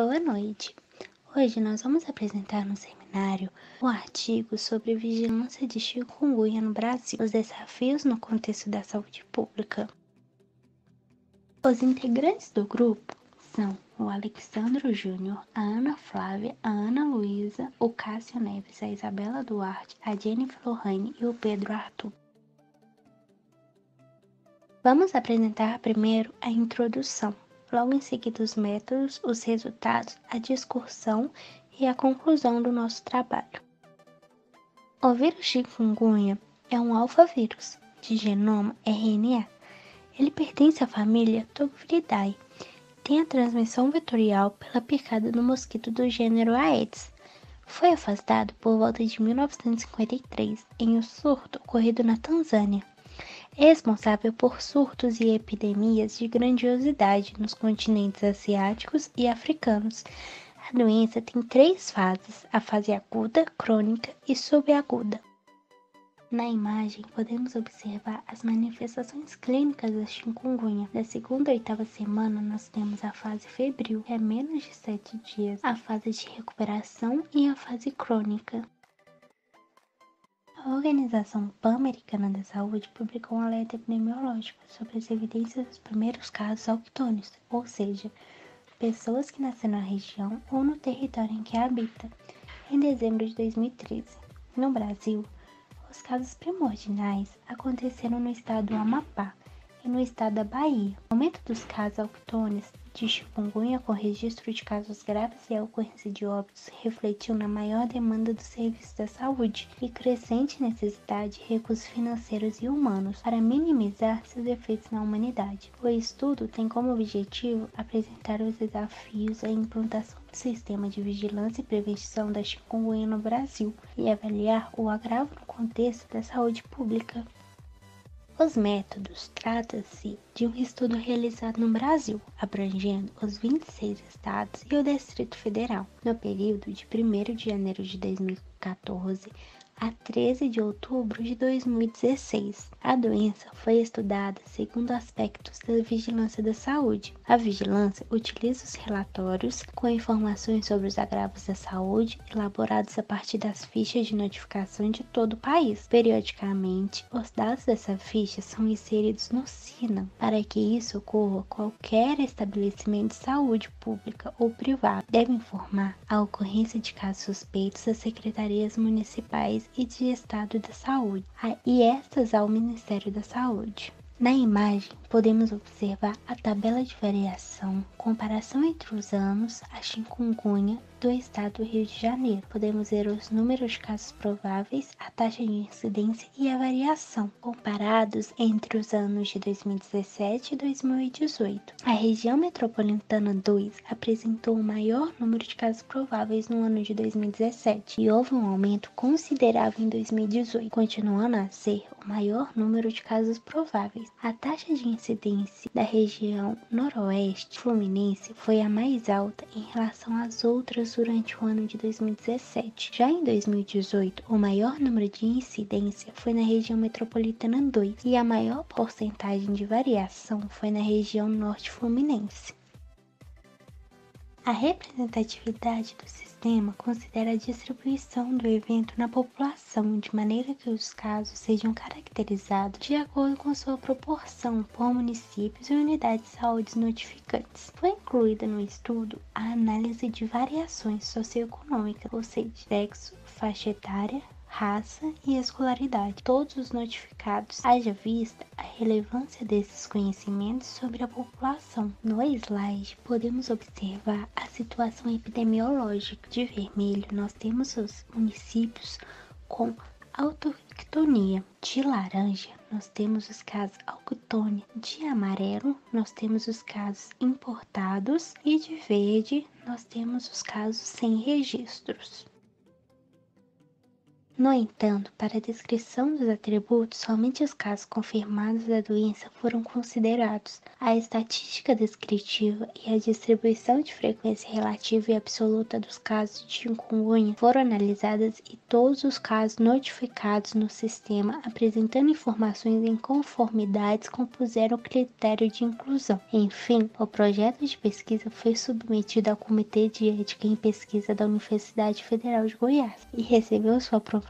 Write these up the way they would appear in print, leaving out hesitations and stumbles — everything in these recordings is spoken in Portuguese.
Boa noite. Hoje nós vamos apresentar no seminário um artigo sobre vigilância de chikungunya no Brasil, os desafios no contexto da saúde pública. Os integrantes do grupo são o Alexandro Júnior, a Ana Flávia, a Ana Luísa, o Cássio Neves, a Isabela Duarte, a Jennifer Lohane e o Pedro Arthur. Vamos apresentar primeiro a introdução. Logo em seguida, os métodos, os resultados, a discussão e a conclusão do nosso trabalho. O vírus chikungunya é um alfavírus de genoma RNA. Ele pertence à família Tobacillidae. Tem a transmissão vetorial pela picada do mosquito do gênero Aedes. Foi afastado por volta de 1953 em um surto ocorrido na Tanzânia. É responsável por surtos e epidemias de grandiosidade nos continentes asiáticos e africanos. A doença tem 3 fases: a fase aguda, crônica e subaguda. Na imagem, podemos observar as manifestações clínicas da chikungunya. Da segunda à 8ª semana, nós temos a fase febril, que é menos de 7 dias, a fase de recuperação e a fase crônica. A Organização Pan-Americana da Saúde publicou um alerta epidemiológico sobre as evidências dos primeiros casos autóctones, ou seja, pessoas que nasceram na região ou no território em que habita, em dezembro de 2013. No Brasil, os casos primordiais aconteceram no estado do Amapá e no estado da Bahia. O aumento dos casos autóctones de chikungunya com registro de casos graves e a ocorrência de óbitos refletiu na maior demanda dos serviços da saúde e crescente necessidade de recursos financeiros e humanos para minimizar seus efeitos na humanidade. O estudo tem como objetivo apresentar os desafios da implantação do sistema de vigilância e prevenção da chikungunya no Brasil e avaliar o agravo no contexto da saúde pública. Os métodos trata-se de um estudo realizado no Brasil, abrangendo os 26 estados e o Distrito Federal, no período de 1º de janeiro de 2014 a 13 de outubro de 2016. A doença foi estudada segundo aspectos da vigilância da saúde. A vigilância utiliza os relatórios com informações sobre os agravos da saúde, elaborados a partir das fichas de notificação de todo o país. Periodicamente, os dados dessa ficha são inseridos no SINAM. Para que isso ocorra, qualquer estabelecimento de saúde pública ou privado deve informar a ocorrência de casos suspeitos às secretarias municipais e de Estado da Saúde, e estas ao Ministério da Saúde. Na imagem, podemos observar a tabela de variação, comparação entre os anos, a chikungunya do estado do Rio de Janeiro. Podemos ver os números de casos prováveis, a taxa de incidência e a variação, comparados entre os anos de 2017 e 2018. A região metropolitana 2 apresentou o maior número de casos prováveis no ano de 2017 e houve um aumento considerável em 2018, continuando a ser o maior número de casos prováveis. A taxa de incidência da região noroeste fluminense foi a mais alta em relação às outras durante o ano de 2017. Já em 2018, o maior número de incidência foi na região metropolitana 2 e a maior porcentagem de variação foi na região norte fluminense. A representatividade do sistema considera a distribuição do evento na população, de maneira que os casos sejam caracterizados de acordo com sua proporção por municípios e unidades de saúde notificantes. Foi incluída no estudo a análise de variações socioeconômicas, ou seja, sexo, faixa etária, raça e escolaridade, todos os notificados, haja vista a relevância desses conhecimentos sobre a população. No slide, podemos observar a situação epidemiológica. De vermelho, nós temos os municípios com autoctonia. De laranja, nós temos os casos autóctones. De amarelo, nós temos os casos importados. E de verde, nós temos os casos sem registros. No entanto, para a descrição dos atributos, somente os casos confirmados da doença foram considerados. A estatística descritiva e a distribuição de frequência relativa e absoluta dos casos de chikungunya foram analisadas e todos os casos notificados no sistema apresentando informações em conformidades compuseram o critério de inclusão. Enfim, o projeto de pesquisa foi submetido ao Comitê de Ética em Pesquisa da Universidade Federal de Goiás e recebeu sua aprovação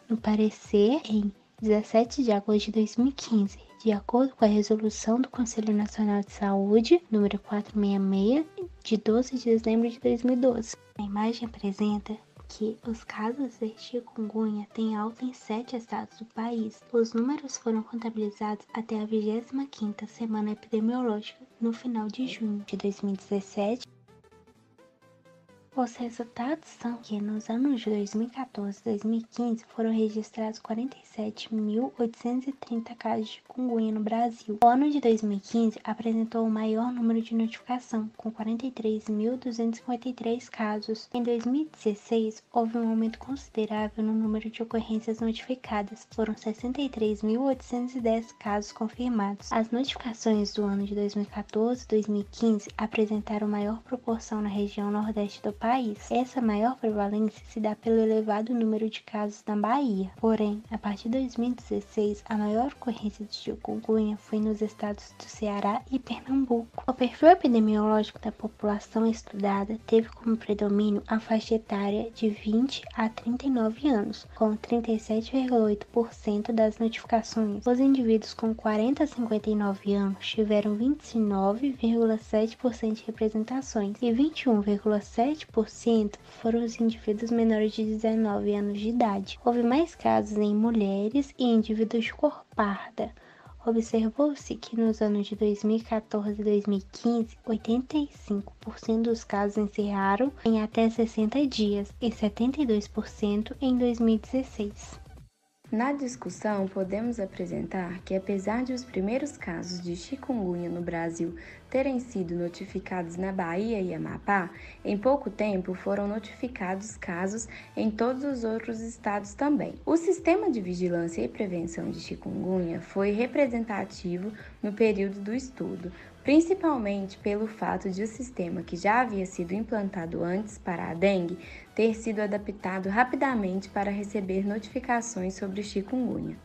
no parecer em 17 de agosto de 2015, de acordo com a resolução do Conselho Nacional de Saúde, número 466, de 12 de dezembro de 2012. A imagem apresenta que os casos de chikungunya têm alta em 7 estados do país. Os números foram contabilizados até a 25ª semana epidemiológica, no final de junho de 2017. Os resultados são que nos anos de 2014 e 2015 foram registrados 47.830 casos de chikungunya no Brasil. O ano de 2015 apresentou o maior número de notificação, com 43.253 casos. Em 2016, houve um aumento considerável no número de ocorrências notificadas, foram 63.810 casos confirmados. As notificações do ano de 2014 e 2015 apresentaram maior proporção na região nordeste do país. Essa maior prevalência se dá pelo elevado número de casos na Bahia. Porém, a partir de 2016, a maior ocorrência de chikungunya foi nos estados do Ceará e Pernambuco. O perfil epidemiológico da população estudada teve como predomínio a faixa etária de 20 a 39 anos, com 37,8% das notificações. Os indivíduos com 40 a 59 anos tiveram 29,7% de representações e 21,7% foram os indivíduos menores de 19 anos de idade. Houve mais casos em mulheres e indivíduos de cor parda. Observou-se que nos anos de 2014 e 2015, 85% dos casos encerraram em até 60 dias e 72% em 2016. Na discussão, podemos apresentar que, apesar de os primeiros casos de chikungunya no Brasil terem sido notificados na Bahia e Amapá, em pouco tempo foram notificados casos em todos os outros estados também. O sistema de vigilância e prevenção de chikungunya foi representativo no período do estudo, principalmente pelo fato de o sistema que já havia sido implantado antes para a dengue ter sido adaptado rapidamente para receber notificações sobre chikungunya.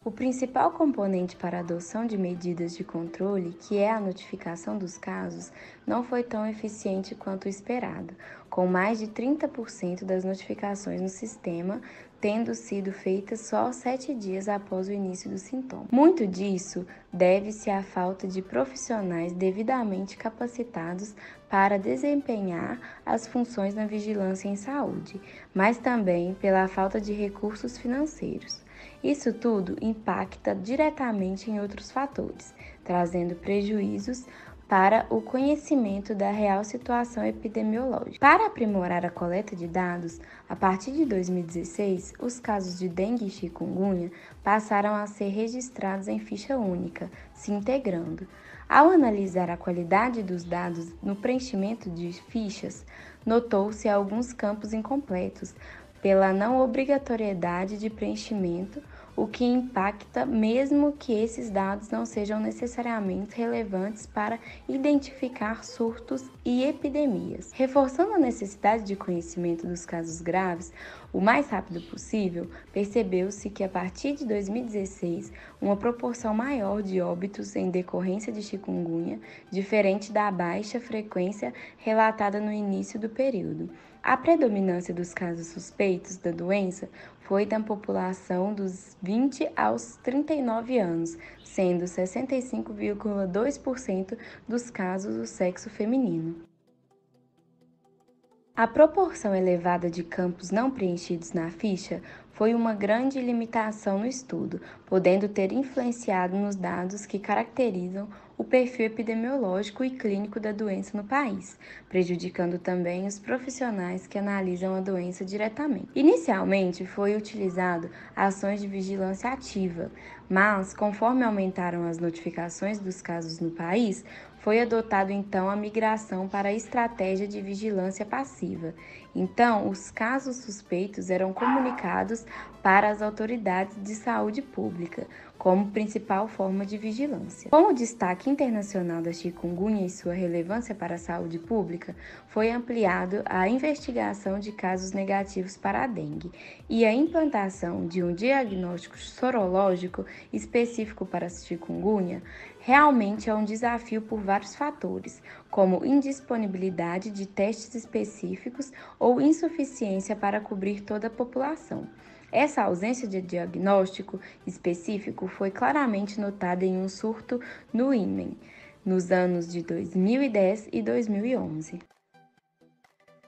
O principal componente para a adoção de medidas de controle, que é a notificação dos casos, não foi tão eficiente quanto o esperado, com mais de 30% das notificações no sistema tendo sido feitas só 7 dias após o início dos sintomas. Muito disso deve-se à falta de profissionais devidamente capacitados para desempenhar as funções na vigilância em saúde, mas também pela falta de recursos financeiros. Isso tudo impacta diretamente em outros fatores, trazendo prejuízos para o conhecimento da real situação epidemiológica. Para aprimorar a coleta de dados, a partir de 2016, os casos de dengue e chikungunya passaram a ser registrados em ficha única, se integrando. Ao analisar a qualidade dos dados no preenchimento de fichas, notou-se alguns campos incompletos, pela não obrigatoriedade de preenchimento, o que impacta mesmo que esses dados não sejam necessariamente relevantes para identificar surtos e epidemias. Reforçando a necessidade de conhecimento dos casos graves, o mais rápido possível, percebeu-se que a partir de 2016, uma proporção maior de óbitos em decorrência de chikungunya, diferente da baixa frequência relatada no início do período. A predominância dos casos suspeitos da doença foi da população dos 20 aos 39 anos, sendo 65,2% dos casos do sexo feminino. A proporção elevada de campos não preenchidos na ficha foi uma grande limitação no estudo, podendo ter influenciado nos dados que caracterizam o perfil epidemiológico e clínico da doença no país, prejudicando também os profissionais que analisam a doença diretamente. Inicialmente, foi utilizado ações de vigilância ativa, mas, conforme aumentaram as notificações dos casos no país, foi adotado então a migração para a estratégia de vigilância passiva. Então, os casos suspeitos eram comunicados para as autoridades de saúde pública, como principal forma de vigilância. Com o destaque internacional da chikungunya e sua relevância para a saúde pública, foi ampliado a investigação de casos negativos para a dengue e a implantação de um diagnóstico sorológico específico para a chikungunya realmente é um desafio por vários fatores, como indisponibilidade de testes específicos ou insuficiência para cobrir toda a população. Essa ausência de diagnóstico específico foi claramente notada em um surto no Iêmen, nos anos de 2010 e 2011.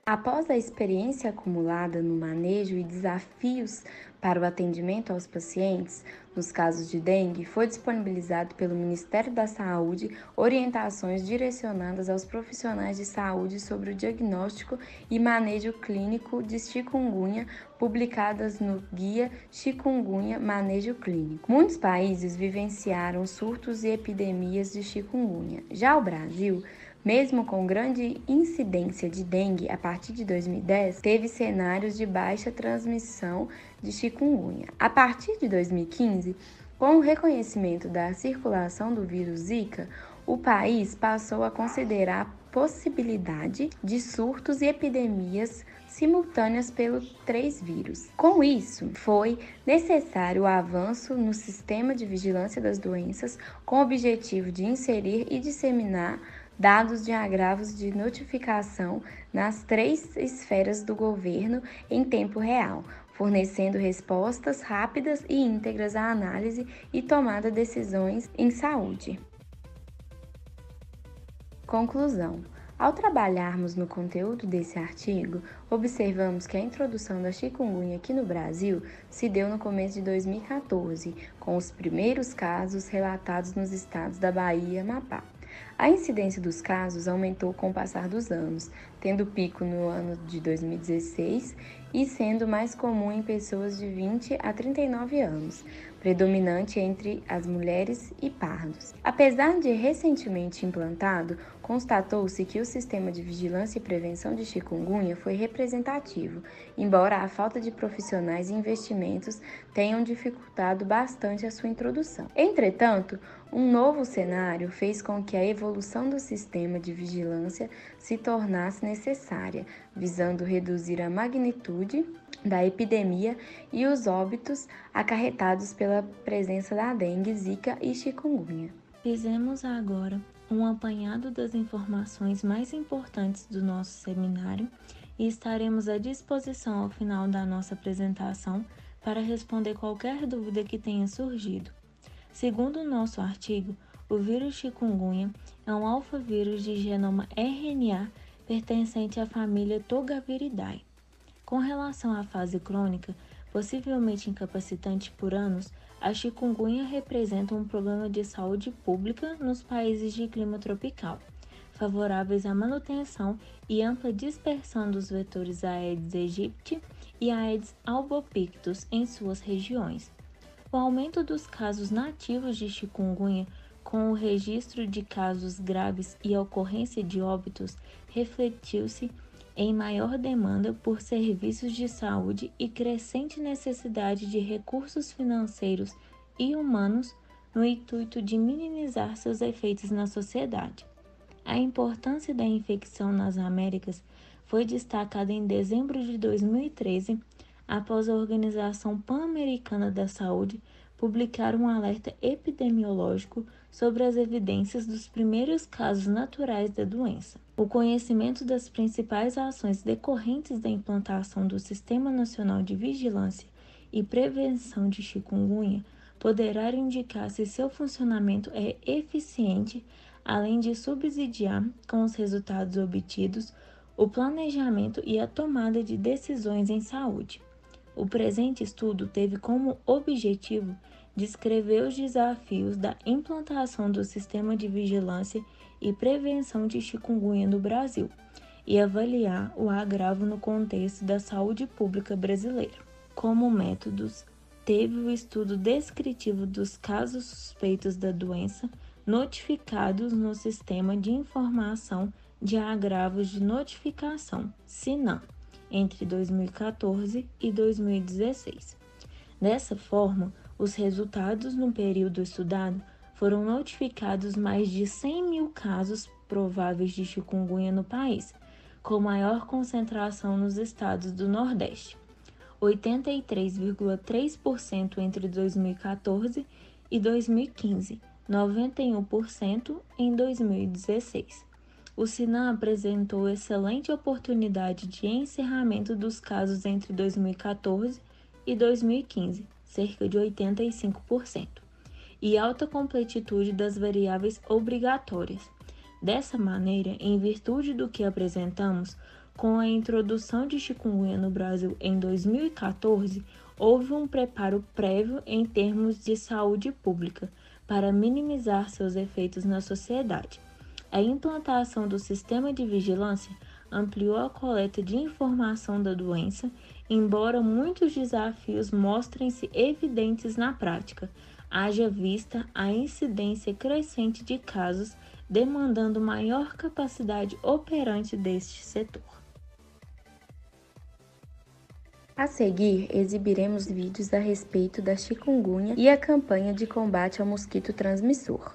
Após a experiência acumulada no manejo e desafios para o atendimento aos pacientes, nos casos de dengue, foi disponibilizado pelo Ministério da Saúde orientações direcionadas aos profissionais de saúde sobre o diagnóstico e manejo clínico de chikungunya, publicadas no Guia Chikungunya Manejo Clínico. Muitos países vivenciaram surtos e epidemias de chikungunya. Já o Brasil, mesmo com grande incidência de dengue a partir de 2010, teve cenários de baixa transmissão de chikungunya. A partir de 2015, com o reconhecimento da circulação do vírus Zika, o país passou a considerar a possibilidade de surtos e epidemias simultâneas pelos 3 vírus. Com isso, foi necessário o avanço no sistema de vigilância das doenças com o objetivo de inserir e disseminar dados de agravos de notificação nas 3 esferas do governo em tempo real, fornecendo respostas rápidas e íntegras à análise e tomada de decisões em saúde. Conclusão. Ao trabalharmos no conteúdo desse artigo, observamos que a introdução da chikungunya aqui no Brasil se deu no começo de 2014, com os primeiros casos relatados nos estados da Bahia e Amapá. A incidência dos casos aumentou com o passar dos anos, tendo pico no ano de 2016 e sendo mais comum em pessoas de 20 a 39 anos, predominante entre as mulheres e pardos. Apesar de recentemente implantado, constatou-se que o sistema de vigilância e prevenção de chikungunya foi representativo, embora a falta de profissionais e investimentos tenham dificultado bastante a sua introdução. Entretanto, um novo cenário fez com que a evolução do sistema de vigilância se tornasse necessária, visando reduzir a magnitude da epidemia e os óbitos acarretados pela presença da dengue, zika e chikungunya. Fizemos agora um apanhado das informações mais importantes do nosso seminário e estaremos à disposição ao final da nossa apresentação para responder qualquer dúvida que tenha surgido. Segundo o nosso artigo, o vírus chikungunya é um alfavírus de genoma RNA pertencente à família Togaviridae. Com relação à fase crônica, possivelmente incapacitante por anos, a chikungunya representa um problema de saúde pública nos países de clima tropical, favoráveis à manutenção e ampla dispersão dos vetores Aedes aegypti e Aedes albopictus em suas regiões. O aumento dos casos nativos de chikungunya, com o registro de casos graves e a ocorrência de óbitos, refletiu-se em maior demanda por serviços de saúde e crescente necessidade de recursos financeiros e humanos no intuito de minimizar seus efeitos na sociedade. A importância da infecção nas Américas foi destacada em dezembro de 2013, após a Organização Pan-Americana da Saúde publicar um alerta epidemiológico sobre as evidências dos primeiros casos naturais da doença. O conhecimento das principais ações decorrentes da implantação do Sistema Nacional de Vigilância e Prevenção de Chikungunya poderá indicar se seu funcionamento é eficiente, além de subsidiar, com os resultados obtidos, o planejamento e a tomada de decisões em saúde. O presente estudo teve como objetivo descrever os desafios da implantação do sistema de vigilância e prevenção de chikungunya no Brasil e avaliar o agravo no contexto da saúde pública brasileira. Como métodos, teve o estudo descritivo dos casos suspeitos da doença notificados no Sistema de Informação de Agravos de Notificação, SINAM, entre 2014 e 2016. Dessa forma, os resultados no período estudado foram notificados mais de 100 mil casos prováveis de chikungunya no país, com maior concentração nos estados do Nordeste, 83,3% entre 2014 e 2015, 91% em 2016. O SINAM apresentou excelente oportunidade de encerramento dos casos entre 2014 e 2015, cerca de 85%, e alta completitude das variáveis obrigatórias. Dessa maneira, em virtude do que apresentamos, com a introdução de chikungunya no Brasil em 2014, houve um preparo prévio em termos de saúde pública para minimizar seus efeitos na sociedade. A implantação do sistema de vigilância ampliou a coleta de informação da doença, embora muitos desafios mostrem-se evidentes na prática, haja vista a incidência crescente de casos demandando maior capacidade operante deste setor. A seguir, exibiremos vídeos a respeito da chikungunya e a campanha de combate ao mosquito transmissor.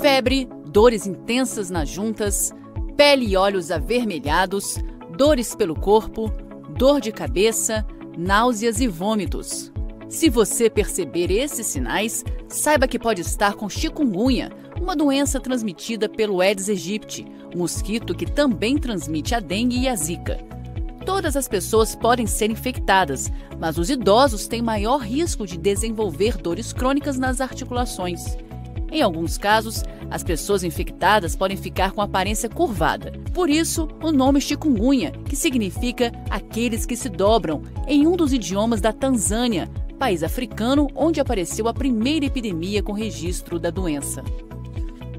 Febre, dores intensas nas juntas, pele e olhos avermelhados, dores pelo corpo, dor de cabeça, náuseas e vômitos. Se você perceber esses sinais, saiba que pode estar com chikungunya, uma doença transmitida pelo Aedes aegypti, um mosquito que também transmite a dengue e a zika. Todas as pessoas podem ser infectadas, mas os idosos têm maior risco de desenvolver dores crônicas nas articulações. Em alguns casos, as pessoas infectadas podem ficar com aparência curvada. Por isso, o nome chikungunya, que significa aqueles que se dobram, em um dos idiomas da Tanzânia, país africano onde apareceu a primeira epidemia com registro da doença.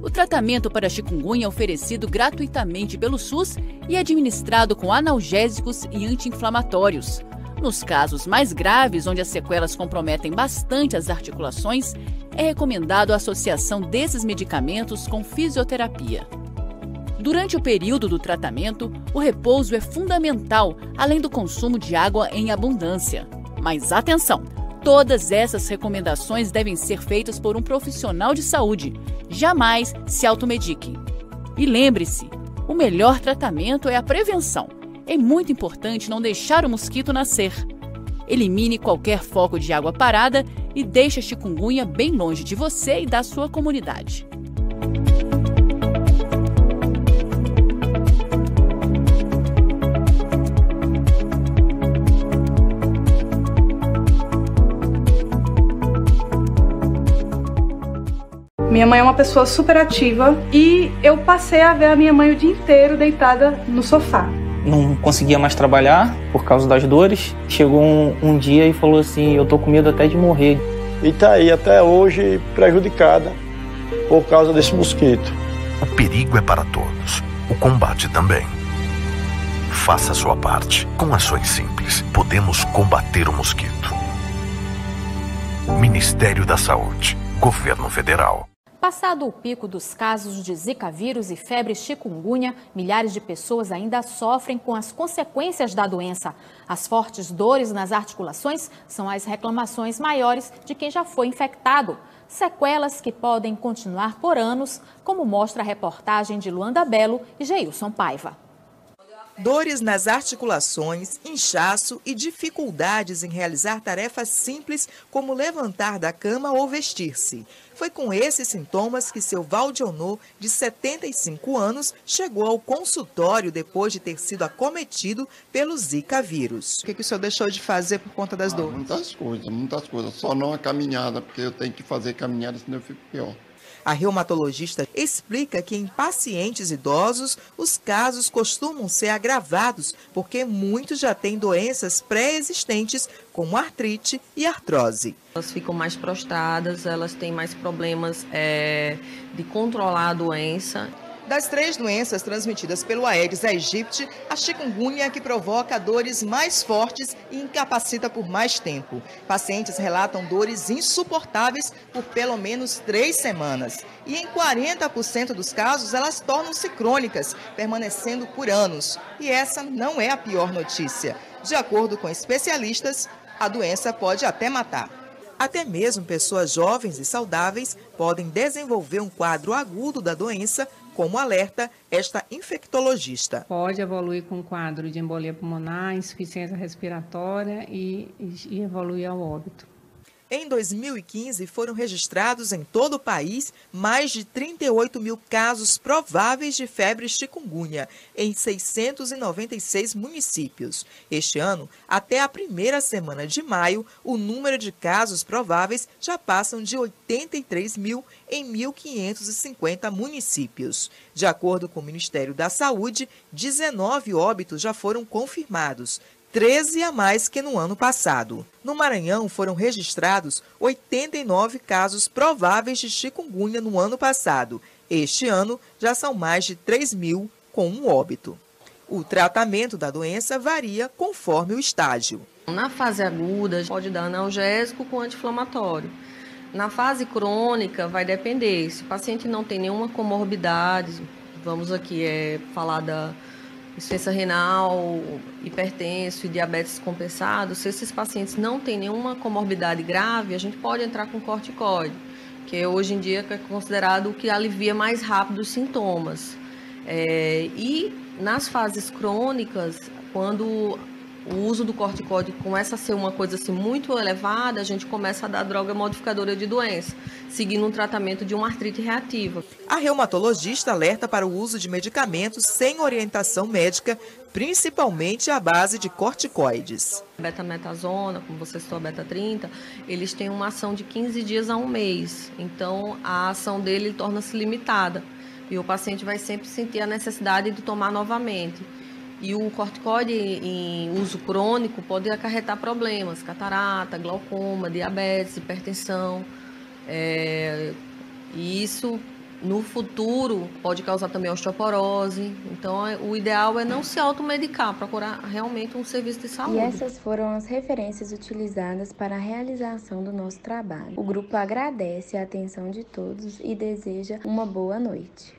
O tratamento para chikungunya é oferecido gratuitamente pelo SUS e administrado com analgésicos e anti-inflamatórios. Nos casos mais graves, onde as sequelas comprometem bastante as articulações, é recomendado a associação desses medicamentos com fisioterapia. Durante o período do tratamento, o repouso é fundamental, além do consumo de água em abundância. Mas atenção! Todas essas recomendações devem ser feitas por um profissional de saúde. Jamais se automedique. E lembre-se, o melhor tratamento é a prevenção. É muito importante não deixar o mosquito nascer. Elimine qualquer foco de água parada e deixe a chikungunya bem longe de você e da sua comunidade. Minha mãe é uma pessoa super ativa e eu passei a ver a minha mãe o dia inteiro deitada no sofá. Não conseguia mais trabalhar por causa das dores. Chegou um dia e falou assim, eu tô com medo até de morrer. E tá aí até hoje prejudicada por causa desse mosquito. O perigo é para todos, o combate também. Faça a sua parte. Com ações simples, podemos combater o mosquito. Ministério da Saúde, Governo Federal. Passado o pico dos casos de Zika vírus e febre chikungunya, milhares de pessoas ainda sofrem com as consequências da doença. As fortes dores nas articulações são as reclamações maiores de quem já foi infectado. Sequelas que podem continuar por anos, como mostra a reportagem de Luanda Belo e Geilson Paiva. Dores nas articulações, inchaço e dificuldades em realizar tarefas simples como levantar da cama ou vestir-se. Foi com esses sintomas que seu Valdionor, de 75 anos, chegou ao consultório depois de ter sido acometido pelo Zika vírus. O que o senhor deixou de fazer por conta das dores? Muitas coisas. Só não a caminhada, porque eu tenho que fazer caminhada, senão eu fico pior. A reumatologista explica que em pacientes idosos, os casos costumam ser agravados, porque muitos já têm doenças pré-existentes, como artrite e artrose. Elas ficam mais prostradas, elas têm mais problemas de controlar a doença. Das 3 doenças transmitidas pelo Aedes aegypti, a chikungunya é que provoca dores mais fortes e incapacita por mais tempo. Pacientes relatam dores insuportáveis por pelo menos 3 semanas. E em 40% dos casos, elas tornam-se crônicas, permanecendo por anos. E essa não é a pior notícia. De acordo com especialistas, a doença pode até matar. Até mesmo pessoas jovens e saudáveis podem desenvolver um quadro agudo da doença, como alerta esta infectologista. Pode evoluir com um quadro de embolia pulmonar, insuficiência respiratória e evoluir ao óbito. Em 2015, foram registrados em todo o país mais de 38 mil casos prováveis de febre chikungunya em 696 municípios. Este ano, até a primeira semana de maio, o número de casos prováveis já passam de 83 mil em 1.550 municípios. De acordo com o Ministério da Saúde, 19 óbitos já foram confirmados, 13 a mais que no ano passado. No Maranhão, foram registrados 89 casos prováveis de chikungunya no ano passado. Este ano, já são mais de 3 mil com um óbito. O tratamento da doença varia conforme o estágio. Na fase aguda, pode dar analgésico com anti-inflamatório. Na fase crônica, vai depender. Se o paciente não tem nenhuma comorbidade, vamos aqui falar da insuficiência renal, hipertenso e diabetes compensado, se esses pacientes não têm nenhuma comorbidade grave, a gente pode entrar com corticoide, que hoje em dia é considerado o que alivia mais rápido os sintomas. E nas fases crônicas, quando o uso do corticoide começa a ser uma coisa assim, muito elevada, a gente começa a dar droga modificadora de doença, seguindo um tratamento de uma artrite reativa. A reumatologista alerta para o uso de medicamentos sem orientação médica, principalmente à base de corticoides. Betametasona, como você citou, a beta-30, eles têm uma ação de 15 dias a um mês, então a ação dele torna-se limitada e o paciente vai sempre sentir a necessidade de tomar novamente. E o corticoide em uso crônico pode acarretar problemas, catarata, glaucoma, diabetes, hipertensão. E isso, no futuro, pode causar também osteoporose. Então, o ideal é não se automedicar, procurar realmente um serviço de saúde. E essas foram as referências utilizadas para a realização do nosso trabalho. O grupo agradece a atenção de todos e deseja uma boa noite.